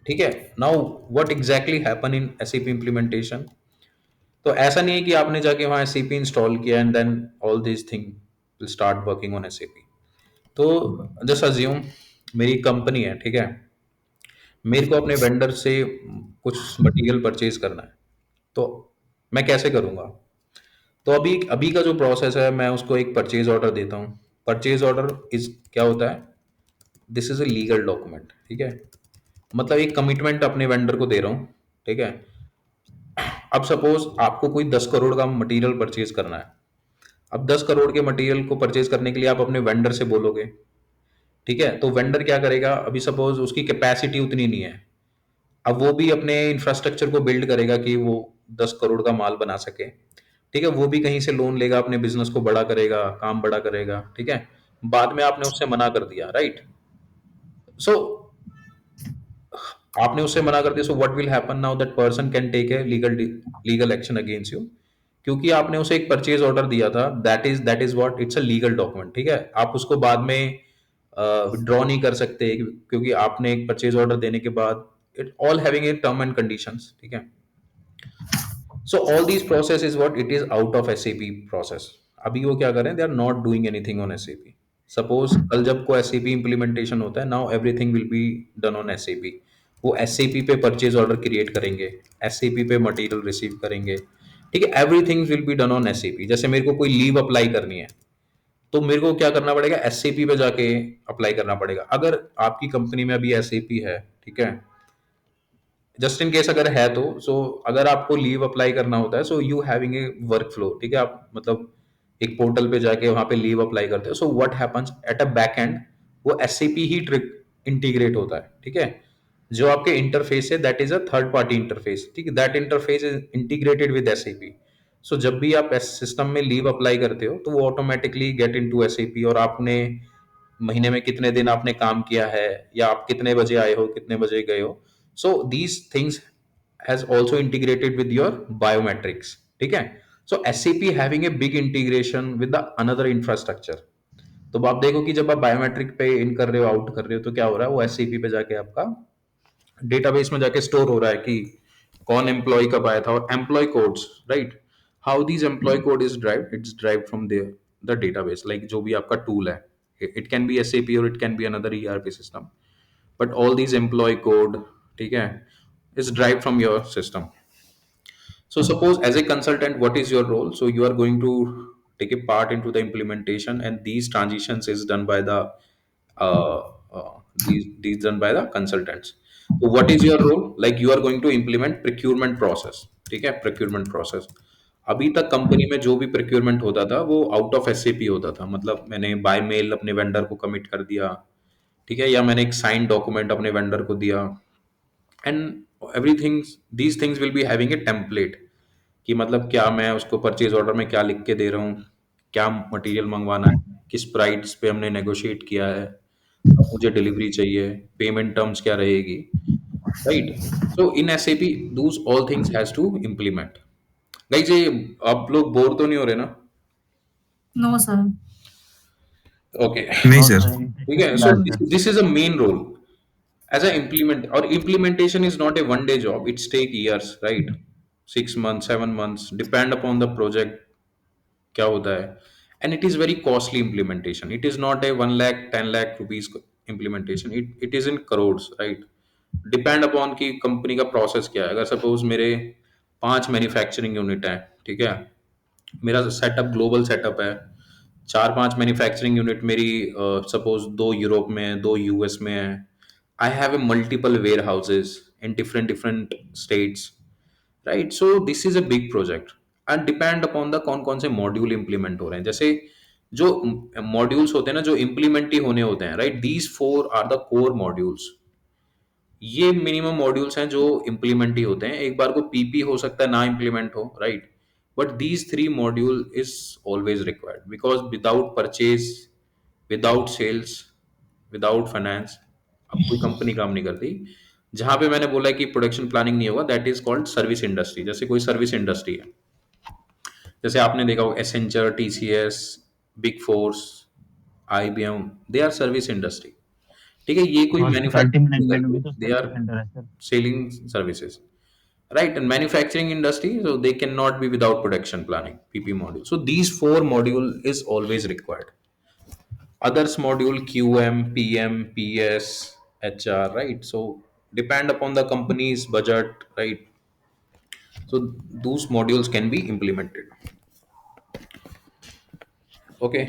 ठीक है? Now what exactly happen in SAP implementation? तो ऐसा नहीं है कि आपने जाके वहाँ SAP इंस्टॉल किया and then all this thing will start working on SAP. तो जस्ट अज्यूम मेरी कंपनी है, ठीक है? मेरे को अपने वेंडर से कुछ मटेरियल परचेज करना है, तो मैं कैसे करूँगा? तो अभी अभी का जो प्रोसेस है, मैं उसको एक परचेज ऑर्डर देता हूँ। परचेज ऑर्डर इज क्या होता है? This is a legal document, ठीक है? मतलब एक कमिटमेंट अपने वेंडर को दे रहा हूँ, ठीक है? अब सपोज आपको कोई 10 करोड़ का मटेरियल परचेज करना है। अब 10 करोड़ के मटेरियल को परचेज करने के लिए आप अपने वेंडर से बोलोगे, ठीक है? तो वेंडर क्या करेगा? अभी सपोज उसकी कैपेसिटी उतनी नहीं है, अब वो भी अपने इंफ्रास्ट्रक्चर को बिल्ड करेगा कि वो 10 करोड़ का माल बना सके, ठीक है? वो भी कहीं से लोन लेगा, अपने बिजनेस को बड़ा करेगा, काम बड़ा करेगा, ठीक है? बाद में आपने उससे मना कर दिया, राइट? सो आपने उससे मना कर दिया, so what will happen now? That person can take a legal action against you, क्योंकि आपने उसे एक परचेज ऑर्डर दिया था। That is what, it's a legal document, ठीक है? आप उसको बाद में विड्रॉ नहीं कर सकते, क्योंकि आपने एक परचेज ऑर्डर देने के बाद it all having a term and conditions, ठीक है? So all these process is what it is out of SAP process. अभी वो क्या कर रहे हैं? They are not doing anything on SAP. Suppose कल जब को एसएपी इंप्लीमेंटेशन होता है, now everything will be done on SAP. वो एसएपी पे परचेज ऑर्डर क्रिएट करेंगे, एसएपी पे मटेरियल रिसीव करेंगे, ठीक है? Everything will be done on SAP. जैसे मेरे को कोई लीव अप्लाई करनी है, तो मेरे को क्या करना पड़ेगा? एसएपी पे जाके अप्लाई करना पड़ेगा। अगर आपकी कंपनी में अभी एसएपी है, ठीक है, जस्ट इन केस अगर है तो, सो अगर आपको लीव अप्लाई करना होता है, so you having a work flow, ठीक है? आप मतलब एक पोर्टल पे जाके वहां पे लीव अप्लाई करते हो। So what happens at a back end, वो एसएपी ही ट्रिक इंटीग्रेट होता है, ठीक है? जो आपके इंटरफेस है, that is a third party interface, ठीक है? That interface is integrated with SAP. So जब भी आप सिस्टम में लीव अप्लाई करते हो, तो वो ऑटोमेटिकली गेट इनटू एसएपी, और आपने महीने में कितने दिन आपने काम किया है, या आप कितने बजे आए हो, कितने बजे गए हो, so these things has also integrated with your biometrics, ठीक है? So SAP having a big integration with the another infrastructure. तो आप देखो कि जब आप बायोमेट्रिक पे इन कर रहे हो, आउट कर रहे हो, तो क्या हो रहा है? वो एसएपी पे जाके आपका डेटाबेस में जाके स्टोर हो रहा है कि कौन एम्प्लॉय कब आया था, और employee codes, right? How these employee code is drive, it's drive from the database, like जो भी आपका टूल है, इट कैन बी एसएपी और it can be another ERP system, but all these employee code, ठीक है, is derived from your system. So suppose as a consultant, what is your role? So you are going to take a part into the implementation, and these transitions is done by the uh, these done by the consultants. So what is your role? Like you are going to implement procurement process, ठीक है? Procurement process. अभी तक company में जो भी procurement होता था, वो आउट ऑफ एसएपी होता था। मतलब मैंने बाय मेल अपने वेंडर को कमिट कर दिया, ठीक है, या मैंने एक साइन डॉक्यूमेंट अपने वेंडर को दिया, and everything these things will be having A template, कि मतलब क्या मैं उसको परचेज ऑर्डर में क्या लिख के दे रहा हूँ, क्या मटेरियल मंगवाना है, किस प्राइस पे हमने नेगोशिएट किया है, कब मुझे डिलीवरी चाहिए, पेमेंट टर्म्स क्या रहेगी, right? So in SAP those all things has to implement. Guys, ये आप लोग बोर तो नहीं हो रहे ना? No, sir. ओके। नहीं नॉट सर। ठीक है, रिसेशन so class. This is a main role as a implement, or implementation is not a one day job, it's take years, right? 6 months, 7 months, depend upon the project क्या होता है, and it is very costly implementation. It is not a 1 lakh 10 lakh rupees implementation, it is in crores, right? Depend upon कि company का process क्या है। अगर suppose मेरे 5 manufacturing unit है, ठीक है, मेरा सेटअप ग्लोबल सेटअप है, 4 5 मैन्युफैक्चरिंग यूनिट मेरी सपोज 2 यूरोप में है, 2 यूएस में है, I have a multiple warehouses in different different states, right? So this is a big project, and depend upon the कौन कौन से मॉड्यूल इंप्लीमेंट हो रहे हैं। जैसे जो मॉड्यूल्स होते हैं ना, जो इम्प्लीमेंट ही होने होते हैं, right, these 4 are the core modules. ये मिनिमम मॉड्यूल्स हैं जो इम्प्लीमेंट ही होते हैं। एक बार को पीपी हो सकता है ना इम्प्लीमेंट हो, right, but these 3 module is always required, because without purchase, without sales, without finance अब कोई कंपनी काम नहीं करती। जहां पे मैंने बोला है कि प्रोडक्शन प्लानिंग नहीं होगा, that is called service industry. जैसे कोई सर्विस इंडस्ट्री है, जैसे आपने देखा हो Accenture, TCS, big fours, IBM, they are service industry. ठीक है, ये कोई हॉस्पिटैलिटी मैन्युफैक्चरिंग नहीं मैनेजमेंट भी करते, तो दे सर्विस आर सेंटर है sir. selling services, right? And manufacturing industry, so they cannot be without production planning, pp module. So these 4 module is always required. Others module qm, pm, ps, hr, right? So depend upon the company's budget, right? So those modules can be implemented. Okay,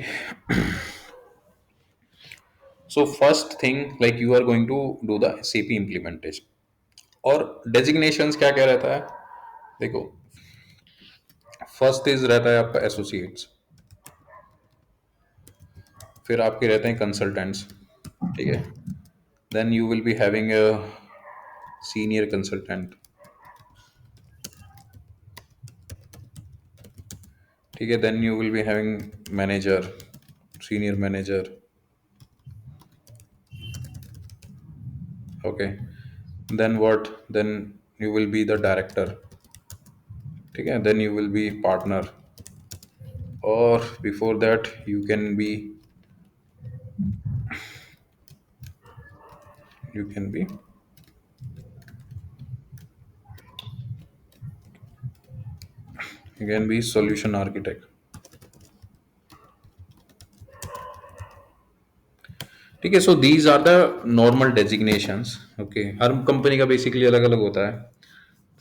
so first thing, like you are going to do the SAP implementation, और designations क्या क्या रहता है, देखो, first is रहता है आपका associates, फिर आपके रहते हैं कंसल्टेंट्स, ठीक है, then you will be having a senior consultant, ठीक है, then you will be having manager, senior manager, okay, then what, then you will be the director, ठीक है, then you will be partner, और before that you can be solution architect, ठीक है। So these are the normal designations, okay. हर कंपनी का basically अलग अलग होता है।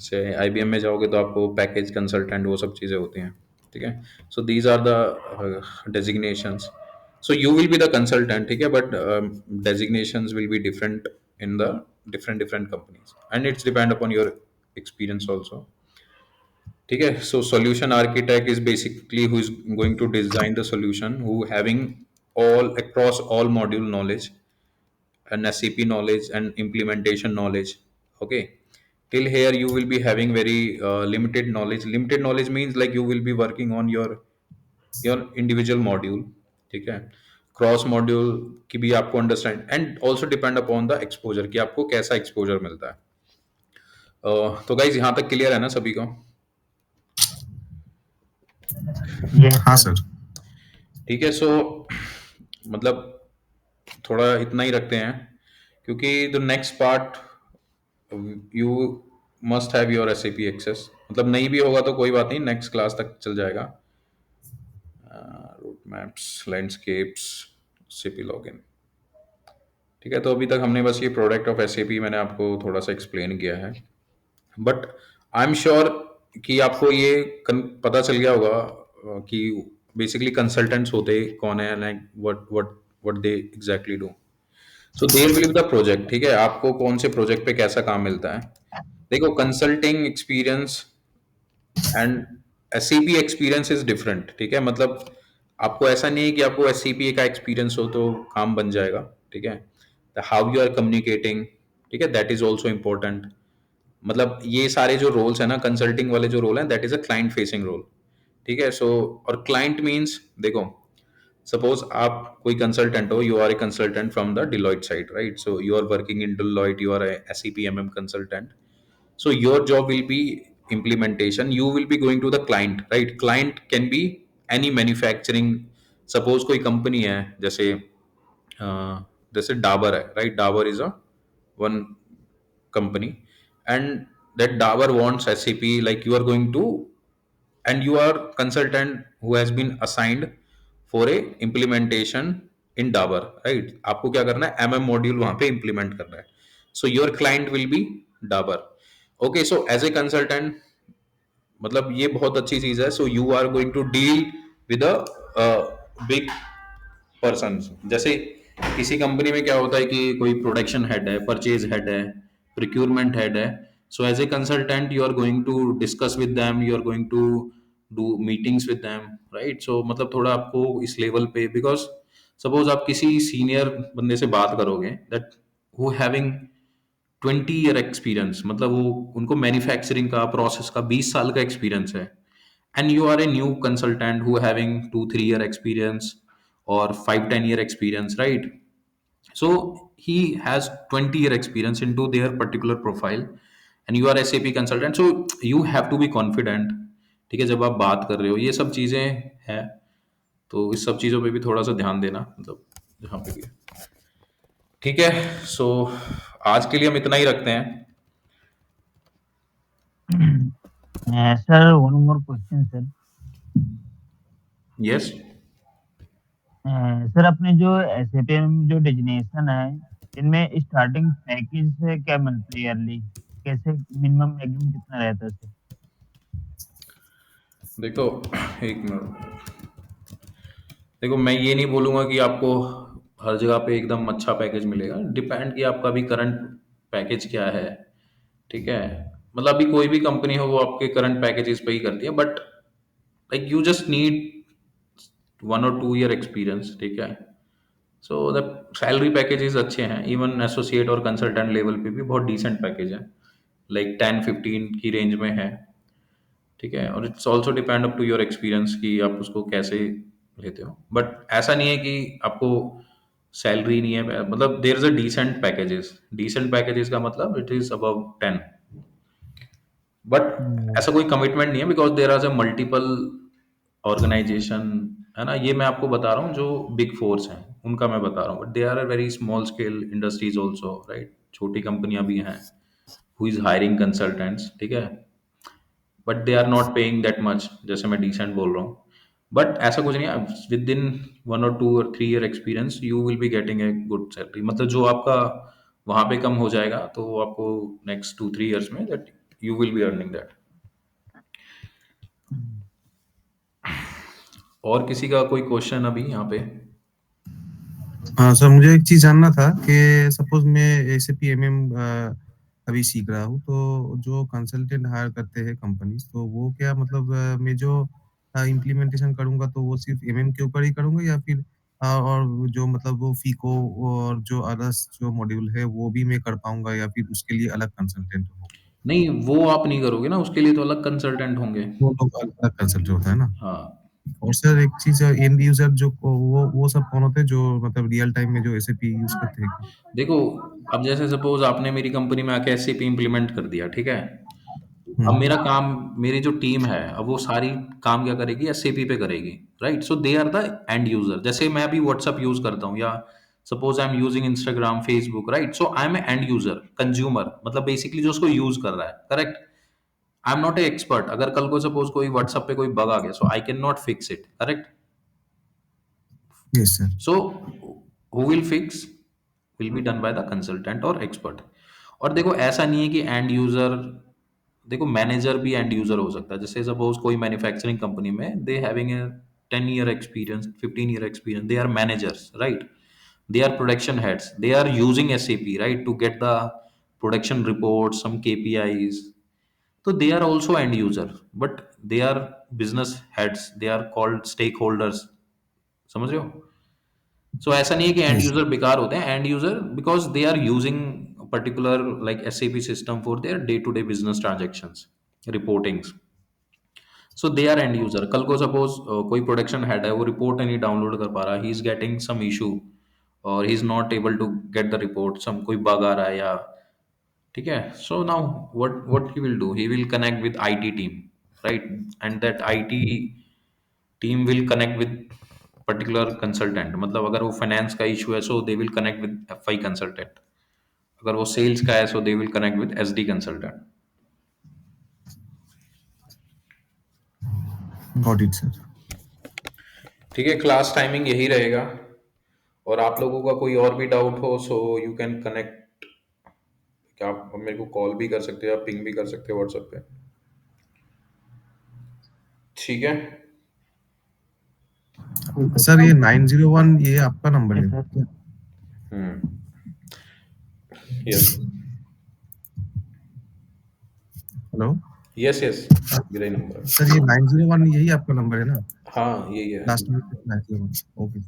जैसे आईबीएम में जाओगे तो आपको पैकेज कंसल्टेंट वो सब चीज़ें होती हैं, ठीक है। So these are the designations. So you will be the consultant, ठीक है, but designations will be different in the different different companies, and it's depend upon your experience also, ठीक है। So solution architect is basically who is going to design the solution, who having all across all module knowledge and SAP knowledge and implementation knowledge, okay. Till here you will be having very limited knowledge. Limited knowledge means like you will be working on your individual module, ठीक है। Cross module की भी आपको understand, and also depend upon the exposure कि आपको कैसा exposure मिलता है। तो गाइज यहाँ तक क्लियर है ना सभी को? यस हाँ सर। सर। ठीक है, सो मतलब थोड़ा इतना ही रखते हैं, क्योंकि the next part you must have your SAP access. मतलब नहीं भी होगा तो कोई बात नहीं, नेक्स्ट क्लास तक चल जाएगा। Route maps, landscapes, CP login, ठीक है। तो अभी तक हमने बस ये प्रोडक्ट ऑफ एसएपी मैंने आपको थोड़ा सा एक्सप्लेन किया है, बट आई एम श्योर कि आपको ये पता चल गया होगा कि बेसिकली कंसल्टेंट्स होते कौन है, like what what what they exactly do. So there will be the project, ठीक है, आपको कौन से प्रोजेक्ट पे कैसा काम मिलता है। देखो, consulting experience and SCP experience is different, ठीक है। मतलब आपको ऐसा नहीं है कि आपको एससीपी का एक्सपीरियंस हो तो काम बन जाएगा, ठीक है। हाउ यू आर कम्युनिकेटिंग, ठीक है, दैट इज ऑल्सो इम्पोर्टेंट। मतलब ये सारे जो रोल्स है ना, कंसल्टिंग वाले जो रोल हैं, that is a client facing role, ठीक है। सो और क्लाइंट मीन्स, देखो, सपोज आप कोई कंसल्टेंट हो, you are a consultant from the Deloitte side, right. So you are working in Deloitte, you are a SAP MM consultant, so your job will be implementation. You will be going to the client, right? Client can be any manufacturing suppose कोई company है, जैसे जैसे डाबर है, right? Dabur is a one company, and that Dabur wants SAP, like you are going to, and you are consultant who has been assigned for a implementation in Dabur, right? आपको क्या करना है, MM module वहां पे implement करना है. So your client will be Dabur. Okay, so as a consultant, मतलब ये बहुत अच्छी चीज है. So you are going to deal with a big person. जैसे किसी कंपनी में क्या होता है कि कोई प्रोडक्शन हेड है, परचेज हेड है, प्रिक्यूरमेंट हेड है. So as a consultant you are going to discuss with them, you are going to do meetings with them, right? So मतलब थोड़ा आपको इस लेवल पे, बिकॉज सपोज आप किसी सीनियर बंदे से बात करोगे that who having 20 year experience, मतलब वो उनको मैन्युफैक्चरिंग का प्रोसेस का 20 साल का एक्सपीरियंस है, and you are a new consultant who having 2-3 year experience or 5-10 year experience, right? So he has 20-year experience into their particular profile, and you are SAP consultant, so you have to be confident. ठीक है, जब आप बात कर रहे हो, ये सब चीजें हैं. तो इस सब चीजों पे भी थोड़ा सा ध्यान देना, मतलब जहाँ पे भी है. ठीक है, सो आज के लिए हम इतना ही रखते हैं. Sir one more question sir. Yes. Sir अपने जो एसएपी में जो डेजिग्नेशन है, इनमें स्टार्टिंग पैकेज से क्या मिलता है ईयरली, कैसे मिनिमम मैक्सिमम कितना रहता है सर? देखो, एक मिनट. देखो, मैं ये नहीं बोलूंगा कि आपको हर जगह पे एकदम अच्छा पैकेज मिलेगा. डिपेंड कि आपका भी करंट पैकेज क्या है. ठीक है, मतलब अभी कोई भी कंपनी हो वो आपके करंट पैकेजेस पे ही करती है, but like you just need 1 or 2 year experience. ठीक है, सो द सैलरी पैकेजेस अच्छे हैं, इवन एसोसिएट और कंसल्टेंट लेवल पे भी बहुत डिसेंट पैकेज है, लाइक 10-15 की रेंज में है. ठीक है, और it's also depend up to your experience कि आप उसको कैसे लेते हो. बट ऐसा नहीं है कि आपको सैलरी नहीं है, मतलब there is a decent packages. Decent packages का मतलब इट इज अबव 10. बट ऐसा कोई कमिटमेंट नहीं है, because there are a multiple organisation, है ना? ये मैं आपको बता रहा हूँ जो बिग फोर्स हैं उनका मैं बता रहा हूँ, but they are a very small scale industries also, right? छोटी कंपनियां भी हैं हु इज हायरिंग कंसल्टेंट्स. ठीक है, but they are not paying that much, जैसे मैं डिसेंट बोल रहा हूँ. बट ऐसा कुछ नहीं है, with in 1 or 2 or 3 year experience you will be getting a good salary. मतलब जो आपका वहां पे कम हो जाएगा तो वो आपको नेक्स्ट 2-3 ईयर्स में that you will be earning that. और किसी का कोई क्वेश्चन अभी यहाँ पे? हाँ सर, मुझे एक चीज जानना था कि सपोज मैं एसएपी एमएम अभी सीख रहा हूँ, तो जो कंसल्टेंट हायर करते हैं कंपनीज, तो वो क्या मतलब मैं जो इम्प्लीमेंटेशन करूंगा तो वो सिर्फ एमएम के ऊपर ही करूंगा, या फिर और जो मतलब वो फीको और जो अदर्स जो मॉड्यूल है वो भी मैं कर पाऊंगा, या फिर उसके लिए अलग कंसल्टेंट हो? नहीं, वो आप नहीं करोगे ना, उसके लिए तो अलग कंसल्टेंट होंगे. वो लोग अलग अलग कंसल्टेंट होता है ना? हाँ. और सर एक चीज, एंड यूजर जो वो सब कौन होते हैं जो मतलब रियल टाइम में जो एसएपी यूज करते हैं? देखो, अब जैसे सपोज आपने मेरी कंपनी में आके एसएपी इम्प्लीमेंट कर दिया, ठीक है? अब हम्म, मेरा काम, मेरी जो टीम है, अब वो सारी काम क्या करेगी, एसएपी पे करेगी, right? So they are the end user. जैसे मैं अभी व्हाट्सअप यूज करता हूँ, या suppose I am using Instagram, Facebook, right? So I am end user, consumer, मतलब बेसिकली जो उसको यूज कर रहा है, correct? I am not a expert. अगर कल को सपोज कोई व्हाट्सअप पे कोई बग आ गया, so I can not fix it, correct? Yes sir. So who will fix, will be done by the consultant और एक्सपर्ट. और देखो, ऐसा नहीं है कि एंड यूजर, देखो मैनेजर भी एंड यूजर हो सकता है. जैसे सपोज कोई मैन्युफैक्चरिंग कंपनी में they having a 10 year experience, 15 year experience, they are managers, right? They are production heads, they are using SAP, right, to get the production reports, some KPIs. So they are also end user, but they are business heads, they are called stakeholders. समझ रहे हो? सो ऐसा नहीं है कि and yes. User बेकार होते हैं. End user because they are using particular like SAP system for their day to day business transactions, reportings. So they are end user. कल को सपोज कोई प्रोडक्शन हेड है, वो रिपोर्ट नहीं डाउनलोड कर पा रहा, he is getting some issue, और he is not able to get the report, some कोई बग आ रहा है, या ठीक है. So now what he will do, he will connect with IT team, राइट? And that IT team will connect with particular consultant, मतलब अगर वो फाइनेंस का इशू है so they will connect with FI consultant, अगर वो सेल्स का है so they will connect with SD consultant. Got it sir. ठीक है, क्लास टाइमिंग यही रहेगा, और आप लोगों का कोई और भी डाउट हो सो यू कैन कनेक्ट, क्या आप मेरे को कॉल भी कर सकते हो या पिंग भी कर सकते हो व्हाट्सएप पे। ठीक है, सर ये 901 ये आपका नंबर है सर क्या? यस हेलो यस यस, मेरा ही नंबर है। सर, ये 901 यही आपका नंबर है ना? हाँ यही है। लास्ट में 901। ओके।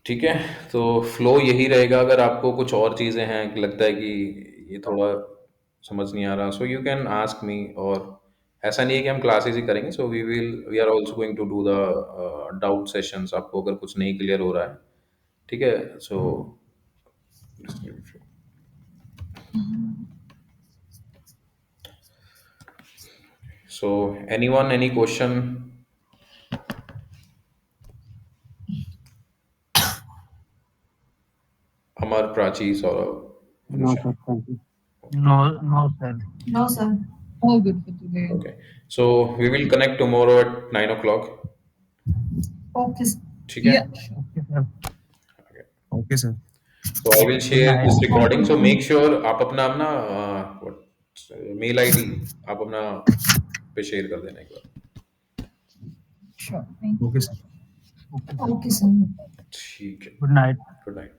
ठीक है, तो फ्लो यही रहेगा। अगर आपको कुछ और चीज़ें हैं कि लगता है कि ये थोड़ा समझ नहीं आ रहा so you can ask me, और ऐसा नहीं है कि हम क्लासेस ही करेंगे, so we are also going to do the doubt sessions, आपको अगर कुछ नहीं क्लियर हो रहा है। ठीक है, so anyone, any question? Amar, Prachi, Saurabh, no Anusha? Sir, thank you. No no sir. No, sir. All good for today. Okay, so we will connect tomorrow at 9 o'clock. Okay, sir. ठीक है? Yeah, sure. Okay sir. Okay. Okay sir. So I will good share night. this recording. So Okay. make sure आप अपना अपना mail ID आप अपना पे share कर देना एक बार। Sure. Thank you. Okay sir. Okay sir. Okay, sir. ठीक है, गुड नाइट। Good night.